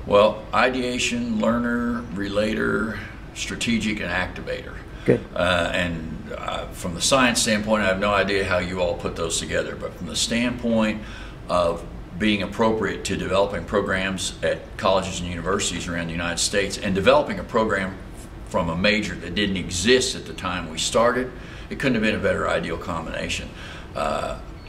Well, ideation, learner, relator, strategic, and activator. Good. From the science standpoint, I have no idea how you all put those together, but from the standpoint of being appropriate to developing programs at colleges and universities around the United States and developing a program from a major that didn't exist at the time we started, it couldn't have been a better ideal combination.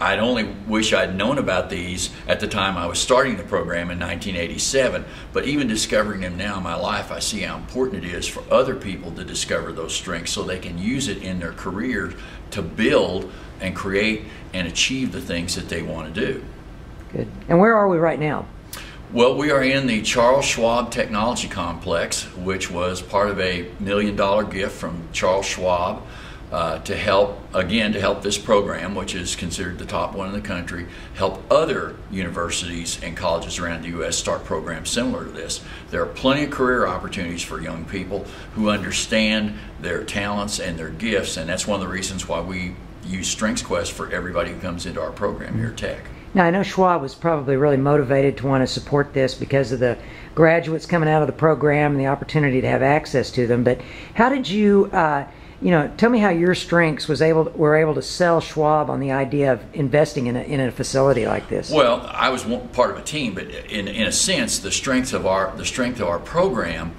I'd only wish I'd known about these at the time I was starting the program in 1987, but even discovering them now in my life, I see how important it is for other people to discover those strengths so they can use it in their career to build and create and achieve the things that they want to do. Good. And where are we right now? Well, we are in the Charles Schwab Technology Complex, which was part of a $1 million gift from Charles Schwab to help this program, which is considered the top one in the country, help other universities and colleges around the U.S. start programs similar to this. There are plenty of career opportunities for young people who understand their talents and their gifts, and that's one of the reasons why we use StrengthsQuest for everybody who comes into our program here at Tech. Now, I know Schwab was probably really motivated to want to support this because of the graduates coming out of the program and the opportunity to have access to them, but how did you tell me how your strengths were able to sell Schwab on the idea of investing in a facility like this. Well, I was part of a team, but in a sense, the strength of our program,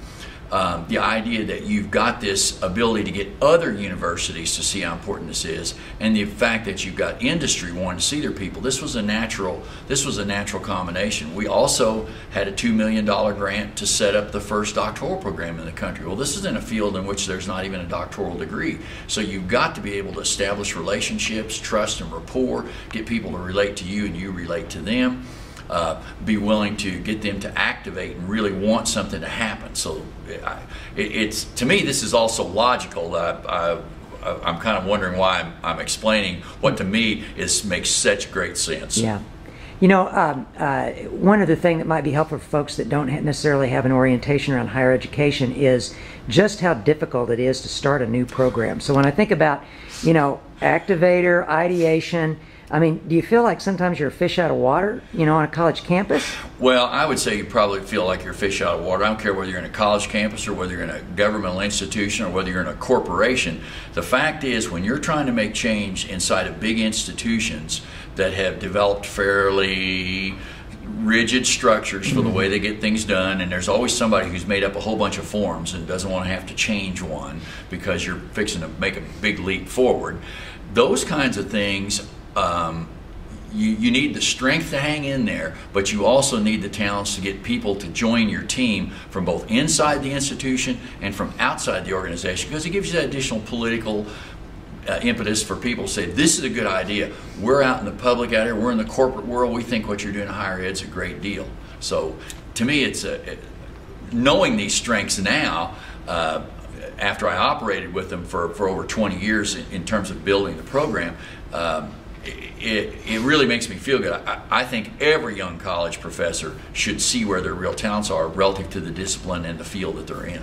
the idea that you've got this ability to get other universities to see how important this is, and the fact that you've got industry wanting to see their people. This was a natural combination. We also had a $2 million grant to set up the first doctoral program in the country. Well, this is in a field in which there's not even a doctoral degree. So you've got to be able to establish relationships, trust and rapport, get people to relate to you and you relate to them. Be willing to get them to activate and really want something to happen. So to me, this is also logical. I'm kind of wondering why I'm explaining what to me makes such great sense. Yeah. One other thing that might be helpful for folks that don't necessarily have an orientation around higher education is just how difficult it is to start a new program. So when I think about, activator, ideation, I mean, do you feel like sometimes you're a fish out of water, on a college campus? Well, I would say you probably feel like you're a fish out of water. I don't care whether you're in a college campus or whether you're in a governmental institution or whether you're in a corporation. The fact is, when you're trying to make change inside of big institutions that have developed fairly rigid structures for the way they get things done, and there's always somebody who's made up a whole bunch of forms and doesn't want to have to change one because you're fixing to make a big leap forward. Those kinds of things, you need the strength to hang in there, but you also need the talents to get people to join your team from both inside the institution and from outside the organization, because it gives you that additional political impetus for people to say, this is a good idea. We're out in the public out here, we're in the corporate world, we think what you're doing in higher ed is a great deal. So to me, it's knowing these strengths now, after I operated with them for over 20 years in terms of building the program, it really makes me feel good. I think every young college professor should see where their real talents are relative to the discipline and the field that they're in.